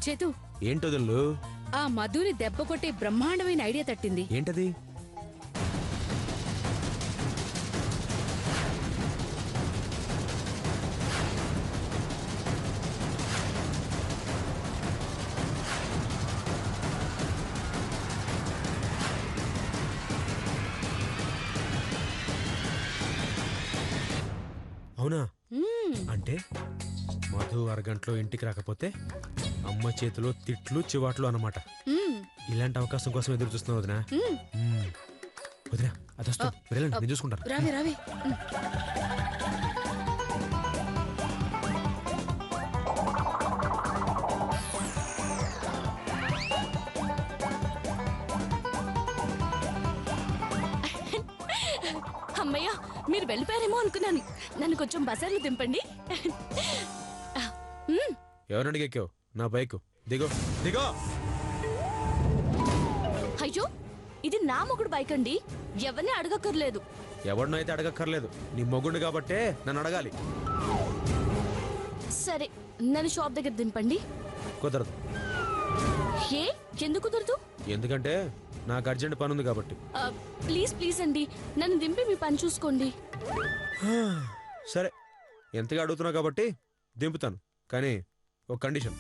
చేతు ఏంటోదల్లు ఆ మధుని దెబ్బ కొట్టే బ్రహ్మాండమైన ఐడియా తట్టింది. ఏంటది? అవునా? అంటే మధు అరగంటలో ఇంటికి రాకపోతే అమ్మ చేతిలో తిట్లు చివాట్లు అన్నమాట. ఇలాంటి అవకాశం కోసం ఎదురు చూస్తున్నావు వదినా. వదినా అది వస్తుంది, వెళ్ళండి, నేను చూసుకుంటాను. రావే రావే. అమ్మయ్య, మీరు వెళ్ళిపోయారేమో అనుకున్నాను. నన్ను కొంచెం బజార్లో దింపండి. ఎవరండి ఎక్కావు? నా బైక్ దిగో దిగో. అయ్యో, ఇది నా మొగుడు బైక్ అండి, ఎవరిని అడగక్కర్లేదు. ఎవరినో అయితే అడగక్కర్లేదు, నీ మొగుడు కాబట్టే నన్ను అడగాలి. సరే, నన్ను షాప్ దగ్గర దింపండి. కుదరదు. ఏ ఎందుకు కుదరదు? ఎందుకంటే నాకు అర్జెంట్ పని ఉంది కాబట్టి. ప్లీజ్ ప్లీజ్ అండి, నన్ను దింపి మీ పని చూసుకోండి. సరే, ఎంతగా అడుగుతున్నావు కాబట్టి దింపుతాను, కానీ ఒక కండిషన్.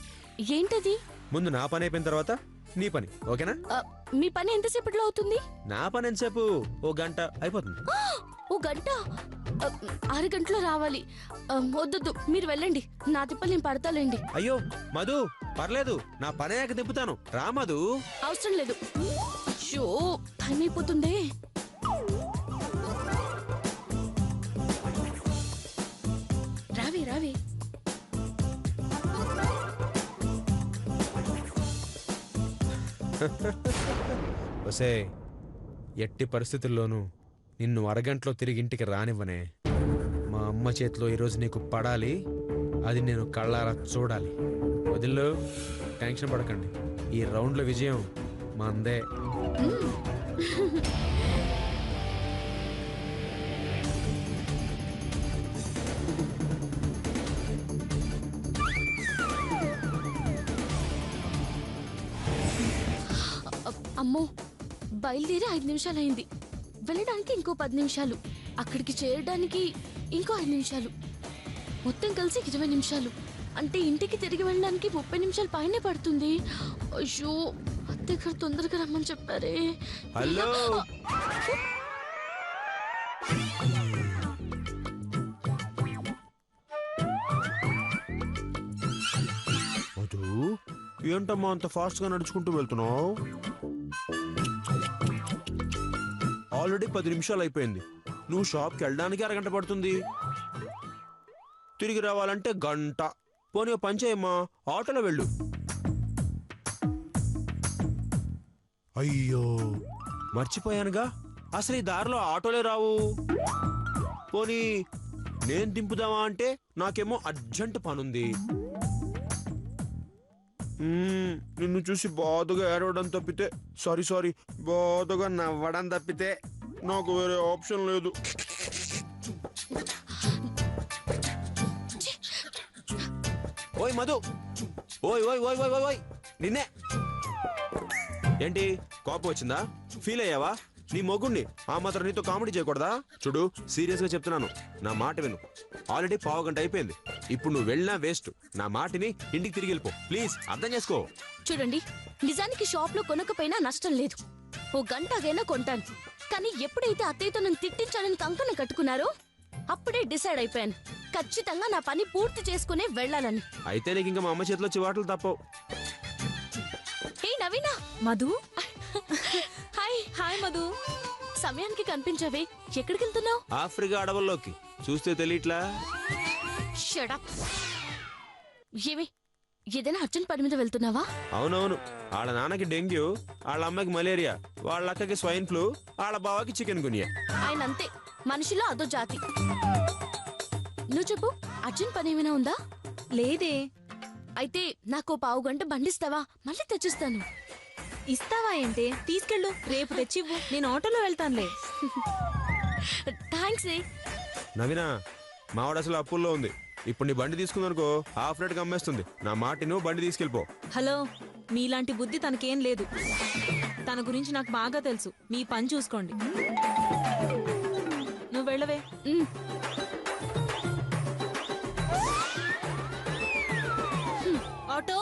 ఏంటది? ముందు నా పని అయిపోయిన తర్వాత నీ పని, ఓకేనా? మీ పని ఎంతసేపట్లో అవుతుంది? నా పని ఎంతసేపు? ఓ గంట అయిపోతుంది. ఓ గంట? 6 గంటలో రావాలి. వద్దొద్దు, మీరు వెళ్ళండి, నా తిప్పలు నేను పడతాలేండి. అయ్యో మధు, పర్లేదు, నా పని అయ్యాక దింపుతాను, రా మధు. అవసరం లేదు. షో టైం అయిపోతుందే. రావే రావే. ఒసే, ఎట్టి పరిస్థితుల్లోనూ నిన్ను అరగంటలో తిరిగి ఇంటికి రానివ్వనే. మా అమ్మ చేతిలో ఈరోజు నీకు పడాలి, అది నేను కళ్ళారా చూడాలి. వదిల్లో, టెన్షన్ పడకండి, ఈ రౌండ్ల విజయం మందే. అమ్మో, బయలుదేరి 5 నిమిషాలు అయింది. వెళ్ళడానికి ఇంకో 10 నిమిషాలు, అక్కడికి చేరడానికి ఇంకో 5 నిమిషాలు, మొత్తం కలిసి 20 నిమిషాలు. అంటే ఇంటికి తిరిగి వెళ్ళడానికి 30 నిమిషాలు పైనే పడుతుంది. అయ్యో, అత్తయ్య తొందరగా రమ్మని చెప్పారే. హలో, మధు, ఏంటమ్మా అంత ఫాస్ట్ గా నడుచుకుంటూ వెళ్తున్నావు? ఆల్రెడీ 10 నిమిషాలు అయిపోయింది. నువ్వు షాప్కి వెళ్ళడానికి అరగంట పడుతుంది, తిరిగి రావాలంటే గంట. పోనీ పని చేయమ్మా, ఆటోలో వెళ్ళు. అయ్యో మర్చిపోయానుగా, అసలు ఈ దారిలో ఆటోలే రావు. పోనీ నేను దింపుదామా అంటే నాకేమో అర్జెంట్ పనుంది. నిన్ను చూసి బాధగా ఏడవడం తప్పితే, సారీ బాధగా నవ్వడం తప్పితే నాకు వేరే ఆప్షన్ లేదు. ఓయ్ మధు, ఓయ్ ఓయ్ ఓయ్ ఓయ్ ఓయ్, నిన్నే. ఏంటి కోపం వచ్చిందా? ఫీల్ అయ్యావా? నీ మొగుణ్ణి ఆ మాత్రం నీతో కామెడీ చేయకూడదా? చూడు, సీరియస్ గా చెప్తున్నాను, నా మాట విను. ఆల్రెడీ 1/2 గంట అయిపోయింది, ఇప్పుడు నువ్వు వెళ్ళినా వేస్ట్. నా మాటిని ఇంటికి తిరిగి వెళ్ళిపో, ప్లీజ్ అర్థం చేసుకో. చూడండి, నిజానికి షాప్ లో కొనకపోయినా నష్టం లేదు, ఓ గంటగైనా కొంటాను. కానీ ఎప్పుడైతే అత్తయ్యతో నన్ను తిట్టించాలని కంకణ కట్టుకున్నారో అప్పుడే డిసైడ్ అయిపోయాను, ఖచ్చితంగా నా పని పూర్తి చేసుకునే వెళ్ళాలని. అయితే నీకు ఇంకా మా అమ్మ చేతిలో చివాట్లు తప్పవు. Hey Naveena. Madhu. Hi. Hi Madhu, సమయానికి కనిపించవే, ఎక్కడికి వెళ్తున్నావు? ఆఫ్రికా అడవుల్లోకి, చూస్తే తెలియట్లా? Shut up. ఏమి, ఏదైనా అర్జెంట్ పని మీద వెళ్తున్నావా? అవునవును, వాళ్ళ నాన్నకి డెంగ్యూ, వాళ్ళ అమ్మకి మలేరియా, వాళ్ళ అక్కకి స్వైన్ ఫ్లూ, వాళ్ళ బావకి చికెన్ గునియా. ఆయన అంతే, మనిషిలో అదో జాతి. నువ్వు చెప్పు, అర్జెంట్ పని ఏమైనా ఉందా? లేదే. అయితే నాకు 1/2 గంట బండిస్తావా? మళ్ళీ తెచ్చిస్తాను. ఇస్తావా ఏంటే? తీసుకెళ్ళు, రేపు తెచ్చివ్వు, నేను ఆటోలో వెళ్తానులే. థ్యాంక్స్. నవీనా, మావాడు అసలు అప్పుల్లో ఉంది, ఇప్పుడు నీ బండి తీసుకుందనుకో హాఫ్ రేట్కి అమ్మేస్తుంది. నా మాట నువ్వు బండి తీసుకెళ్ళిపో. హలో, మీలాంటి బుద్ధి తనకేం లేదు. తన గురించి నాకు బాగా తెలుసు. మీ పని చూసుకోండి. నువ్వు వెళ్ళవే. ఆటో.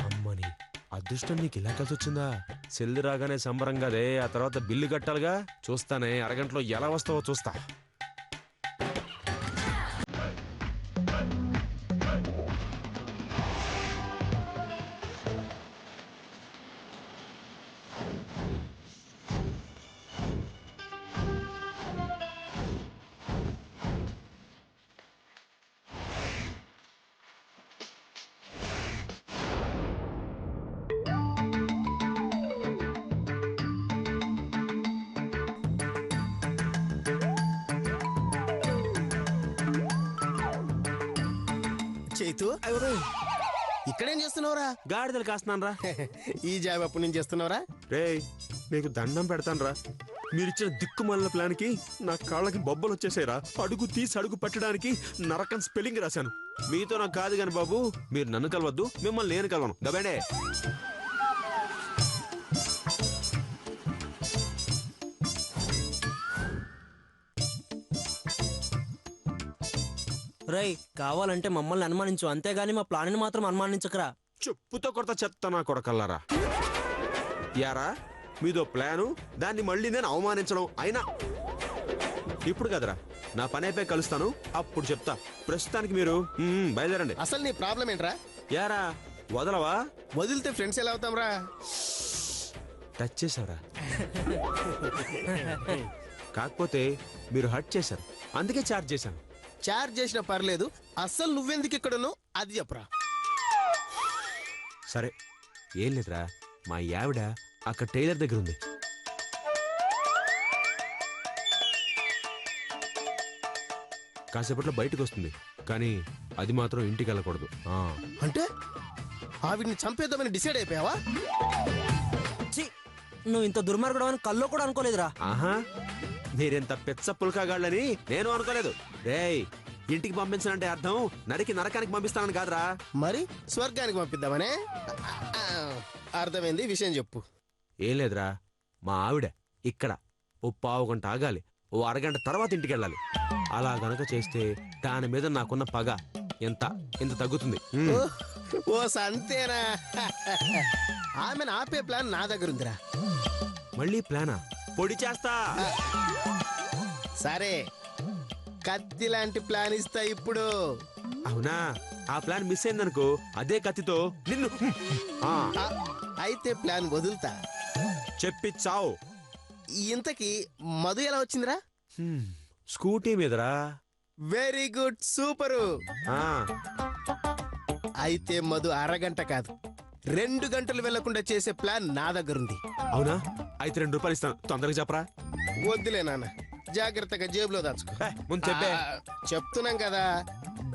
అమ్మని అదృష్టం నీకు ఇలా కలిసి వచ్చిందా? సెల్లు రాగానే సంబరంగా అదే, ఆ తర్వాత బిల్లు కట్టాలిగా. చూస్తానే అరగంటలో ఎలా వస్తావో చూస్తా. చైతు, ఇక్కడేం చేస్తున్నావురా? గాడిదలు కాస్తున్నాను రా. ఈ జాబ్ అప్పుడు నేను చేస్తున్నావురా? రేయ్, నీకు దండం పెడతాను రా. మీరిచ్చిన దిక్కుమాలిన ప్లాన్కి నా కాళ్ళకి బొబ్బలు వచ్చేసాయిరా. అడుగు తీసి అడుగు పెట్టడానికి నరకం స్పెల్లింగ్ రాశాను. మీతో నాకు కాదు కాని బాబు, మీరు నన్ను కలవద్దు, మిమ్మల్ని నేను కలవను. దబండే. రై, కావాలంటే మమ్మల్ని అనుమానించు, అంతేగాని మా ప్లాన్ని మాత్రం అనుమానించకరా. చెప్పుతో కొడత చెత్త నా కొడకల్లారా. యారా, మీదో ప్లాను, దాన్ని మళ్ళీ నేను అవమానించడం. అయినా ఇప్పుడు కదరా నా పని అయిపోయి కలుస్తాను, అప్పుడు చెప్తా. ప్రస్తుతానికి మీరు బయలుదేరండి. అసలు నీ ప్రాబ్లం ఏంట్రా? యారా, వదలవా? వదిలితే ఫ్రెండ్స్ ఎలా అవుతాంరా? టచ్ చేశారా? కాకపోతే మీరు హర్ట్ చేశారు, అందుకే చార్జ్ చేశాను. చార్జ్ చేసినా పర్లేదు, అస్సలు నువ్వెందుకు ఇక్కడున్నావు అది చెప్పరా. సరే, ఏం లేదురా, మా యావిడ అక్కడ టైలర్ దగ్గర ఉంది. కాసేపట్లో బయటకు వస్తుంది, కానీ అది మాత్రం ఇంటికి వెళ్ళకూడదు. అంటే ఆవిడ్ని చంపేద్దామని డిసైడ్ అయిపోయావా? ఛీ, నువ్వు ఇంత దుర్మార్గుడు అని కల్లో కూడా అనుకోలేదురా. ఆహా, మీరెంత పెచ్చ పుల్కాగాళ్ళని నేను అనుకోలేదు. రేయ్, ఇంటికి పంపించాలంటే అర్థం నరికి నరకానికి పంపిస్తానని కాదురా. మరి స్వర్గానికి పంపిద్దామనే? అర్థమైంది, విషయం చెప్పు. ఏం లేదురా, మా ఆవిడ ఇక్కడ ఓ పావు గంట ఆగాలి, ఓ అరగంట తర్వాత ఇంటికి వెళ్ళాలి. అలా గనక చేస్తే దాని మీద నాకున్న పగ ఎంత తగ్గుతుంది. ఓ సంతేనా? ఆమెను ఆపే ప్లాన్ నా దగ్గర ఉందిరా. మళ్ళీ ప్లానా? పొడి చేస్తా. సరే, కత్తి లాంటి ప్లాన్ ఇస్తా ఇప్పుడు. అవునా? ఆ ప్లాన్ మిస్ అయిందనుకో, అదే కత్తితో నిన్ను ఆ, అయితే ప్లాన్ వదులుతా. చెప్పి చావు. ఇంతకీ మధు ఎలా వచ్చిందిరా? స్కూటీ మీదరా. Very good, super. ఆ, అయితే మధు అరగంట కాదు 2 గంటలు వెళ్లకుండా చేసే ప్లాన్ నా దగ్గరుంది. అవునా? అయితే 2 రూపాయలు ఇస్తాను, తొందరగా చెప్పరా. వద్దులే నాన్న, జాగ్రత్తగా జేబులో దాచుకో. ముందు చెప్పే. చెప్తున్నాం కదా,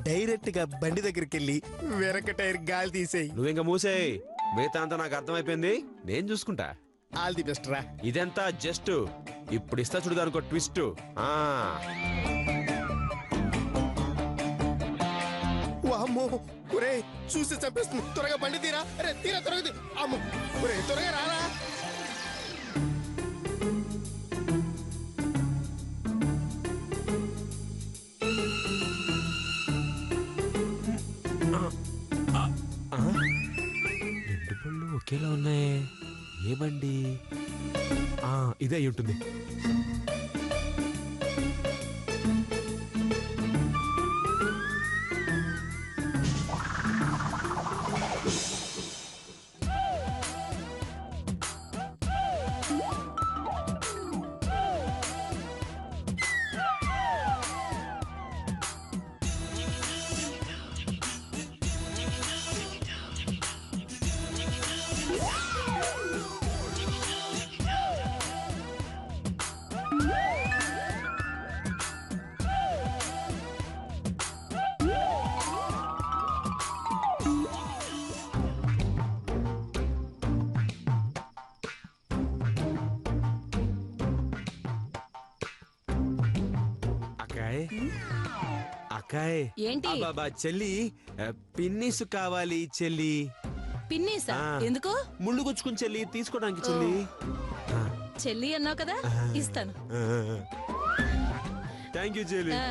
డైరెక్ట్ గా బండి దగ్గరికి వెళ్ళి వెనక టైర్ గాలి తీసేయి. నువ్వింక మూసేయ్, మిగతా అంతా నాకు అర్థమైపోయింది, నేను చూసుకుంటా. ఆల్ ది బెస్ట్ రా. ఇదంతా జస్ట్ ఇప్పుడు ఇస్తా చూడదా అనుకో ట్విస్ట్. అమ్మో, ఒరే చూసి చంపేస్తుంది, త్వరగా బండి తీరా. అరే తీరా, త్వరగా తీ. అమ్మో, ఒరే త్వరగా రారా. రెండు పళ్ళు ఒకేలా ఉన్నాయి, ఏ బండి? ఇదే అయి ఉంటుంది. అక్కాయ్ అక్కాయ్ ఏంటి? బాబా చెల్లి పిన్నిసు కావాలి చెల్లి పిన్నీసా? ఆ. ఎందుకు? ముళ్ళు గుచ్చుకుని చెల్లి తీసుకోవడానికి చెల్లి చెల్లి అన్నావు కదా, ఇస్తాను. థ్యాంక్ యూ చెల్లి ఆ,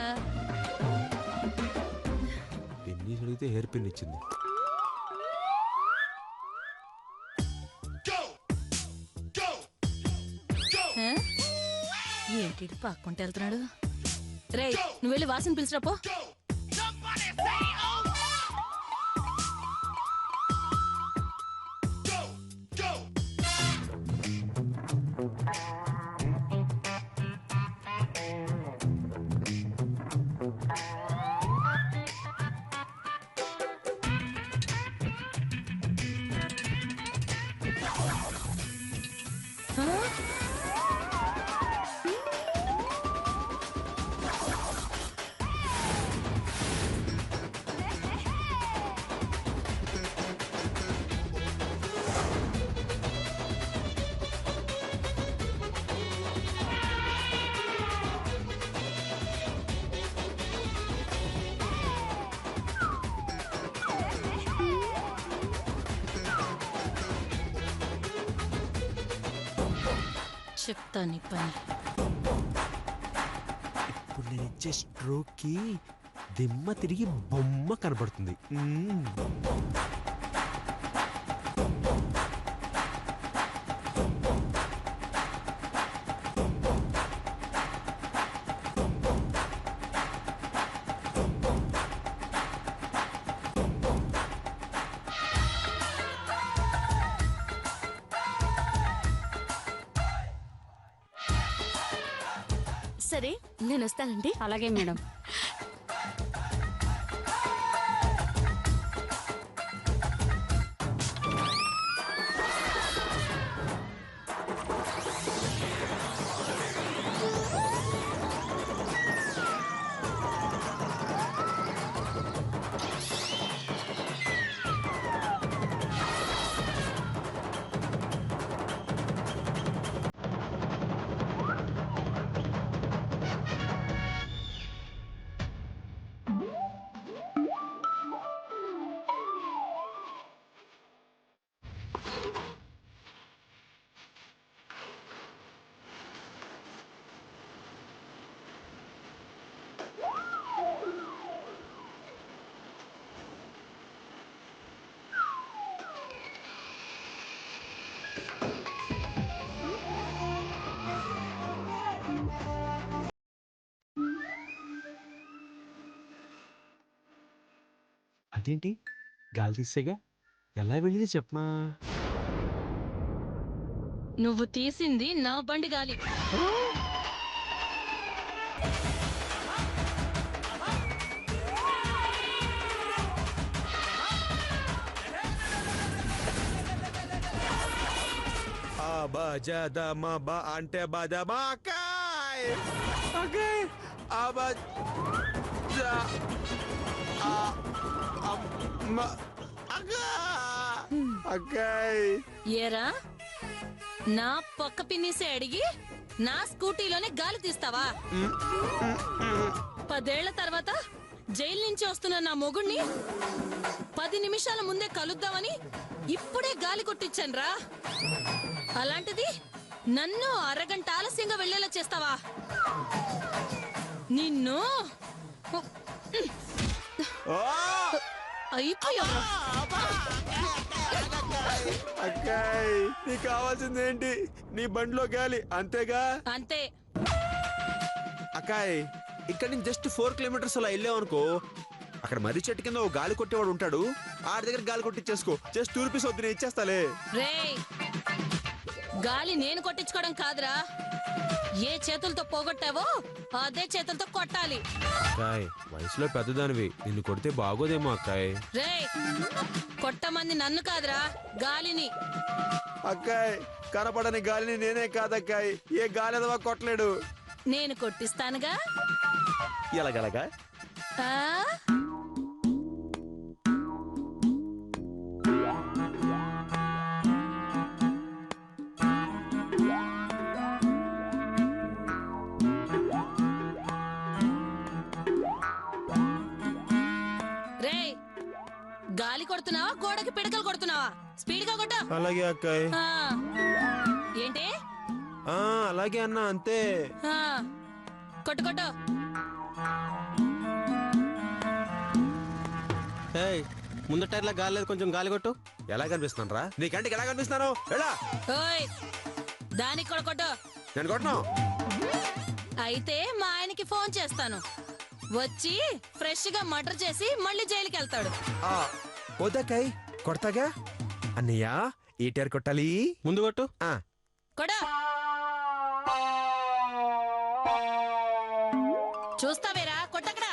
పిన్ని అడిగితే హెయిర్ పిన్ ఇచ్చింది. ఆ? ఏంటి ఈడు పక్కుంటే వెళ్తున్నాడు? రేయ్, నువ్వు వెళ్ళి వాసన పిలిచిరా పో. చెప్తా నీ పని. ఇప్పుడు నేను ఇచ్చే స్ట్రోక్ కి దిమ్మ తిరిగి బొమ్మ కనబడుతుంది. సరే నేను వస్తానండి. అలాగే మేడం. అదేంటి గాలి తీసేగా ఎలా వెళ్ళింది చెప్పమా. నువ్వు తీసింది నా బండి గాలి. బా అంటే బాజమా అక్కాయ్ అక్కాయ్ అక్కాయ్ ఏరా, నా పక్క పిన్నిసే అడిగి నా స్కూటీలోనే గాలి తీస్తావా? 10 ఏళ్ల తర్వాత జైలు నుంచి వస్తున్న నా మొగుణ్ణి 10 నిమిషాల ముందే కలుద్దామని ఇప్పుడే గాలి కొట్టించానురా. అలాంటిది నన్ను అరగంట ఆలస్యంగా వెళ్లేలా చేస్తావా? నిన్ను అయిపోయావు. అక్కాయ్ నీకు కావాల్సింది ఏంటి? నీ బండిలో గాలి అంతేగా? అంతే. అక్కాయ్ ఇక్కడ నుంచి జస్ట్ 4 కిలోమీటర్స్ అలా వెళ్ళావు అనుకో, అక్కడ మర్రి చెట్టు కింద ఓ గాలి కొట్టేవాడు ఉంటాడు. ఆడి దగ్గర గాలి కొట్టించేసుకో. జస్ట్ 2 రూపీస్ వద్దు, నేను ఇచ్చేస్తాలే. రేయ్, గాలి నేను కొట్టించుకోవడం కాదురా, ఏ చేతులతో పోగొట్టావో అదే చేతులతో కొట్టాలి. అక్కాయ్ వయసులో పెద్దదానివి, నిన్ను కొడితే బాగోదేమో అక్కాయ్. రేయ్, కొట్టమంది నన్ను కాదురా, గాలిని. అక్కాయ్ కనపడని గాలిని నేనే కాదక్కాయ్, ఏ గాలి ఎదవా కొట్టలేడు. నేను కొట్టిస్తానుగా. ఎలాగలగా? ఆ? కొడుతున్నావా గోడకి పిడకలు కొడుతున్నావా? స్పీడ్ గా కొట్టు. అలాగే అక్కాయ్. ఆ. ఏంటి? అలాగే అన్నా, అంతే. ఆ. కొట్టు కొట్టు. ఏయ్, ముందు టైర్లో గాలి లేదు, కొంచెం గాలి కొట్టు. ఎలా కనిపిస్తున్నాను రా? నీ కంటికి ఎలా కనిపిస్తున్నాను? ఎలా? ఓయ్ దానికి కూడా కొట్టు. నేను కొట్టను. అయితే మా ఆయనకి ఫోన్ చేస్తాను, వచ్చి ఫ్రెష్ గా మర్డర్ చేసి మళ్ళీ జైలుకి వెళ్తాడు. వద్దక్కాయ్, కొడతాగా. అన్నయ్య ఏ టైర్ కొట్టాలి? ముందు కొట్టు. కొడా. చూస్తావేరా, కొట్టకడా.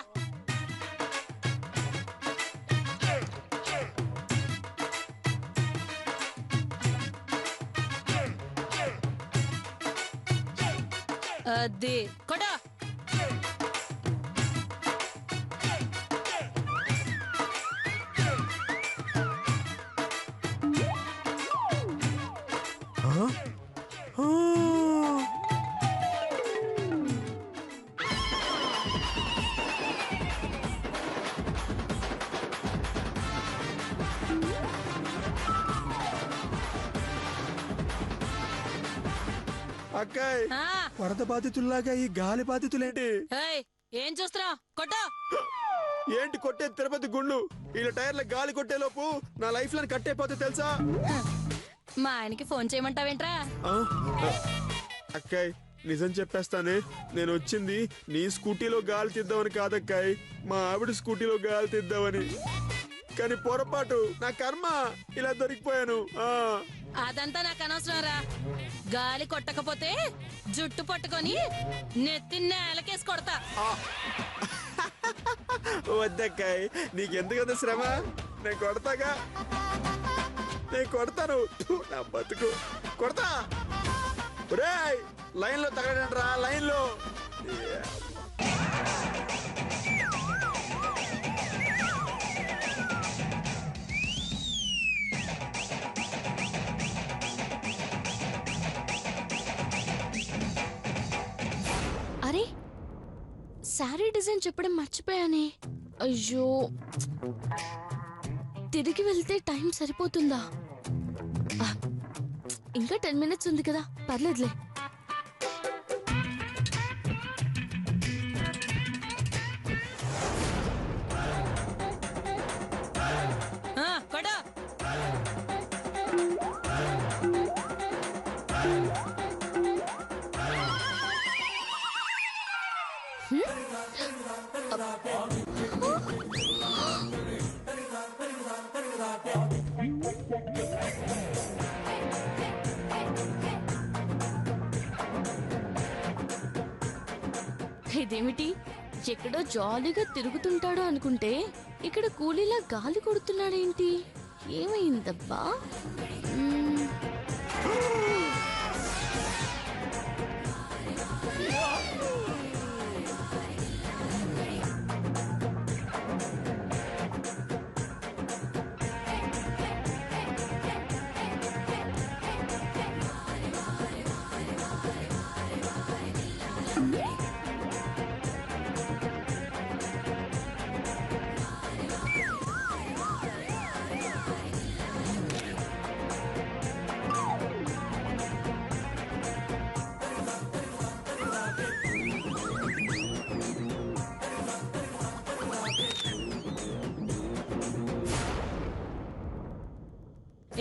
అది కొడా. అక్కాయ్, ఆ. వరద బాధితుల్లాగా ఈ గాలి బాధితులేంటి? ఏయ్, ఏం చూస్తున్నావు? కొట్టు. ఏంటి కొట్టే తిరుపతి గుండు? ఇలా టైర్ల గాలి కొట్టే లోపు నా లైఫ్ లైన్ కట్ అయిపోతే తెలుసా? మా ఆయనకి ఫోన్ చేయమంటావేంట్రా? అక్కాయ్, నిజం చెప్పేస్తానే, నేను వచ్చింది నీ స్కూటీలో గాలి తీద్దామని కాదక్కాయ్, మా ఆవిడ స్కూటీలో గాలి తీద్దామని. కానీ పొరపాటు, నా కర్మ, ఇలా దొరికిపోయాను. అదంతా నాకు అనవసరం రా. గాలి కొట్టకపోతే జుట్టు పట్టుకొని నెత్తి నేలకేసి కొడతా. వద్దక్కాయ్, నీకెందుకంత శ్రమ? నేను కొడతాగా, నేను కొడతాను. నా బతుకు కొడతా. రేయ్, లైన్ లో తగలండి రా, లైన్ లో. అరే, శారీ డిజైన్ చెప్పడం మర్చిపోయానే. అయ్యో, తిరిగి వెళ్తే టైం సరిపోతుందా? ఇంకా 10 minutes ఉంది కదా, పర్లేదులే. కొడు. ఇదేమిటి, ఎక్కడో జాలీగా తిరుగుతుంటాడు అనుకుంటే ఇక్కడ కూలీలా గాలి కొడుతున్నాడేంటి? ఏమైందబ్బా?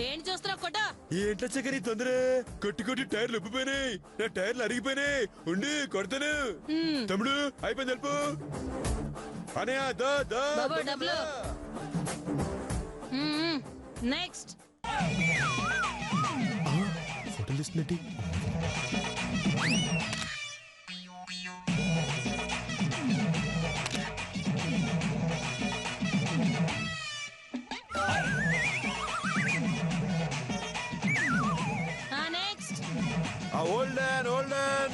ఏంటి చూస్తున్నావు? కొట్టు. ఏంటో చక్కని తొందర, కొట్టి కొట్టి టైర్లు ఉబ్బిపోయినాయి, నా టైర్లు అరిగిపోయినాయి. ఉండి కొడతాను. తమ్ముడు అయిపోయింది, తెలుపు అనే. బాబు డబ్బులు. నెక్స్ట్. ఫోటోలు ఇస్తున్నట్టు. నెక్స్ట్. ఓల్డెన్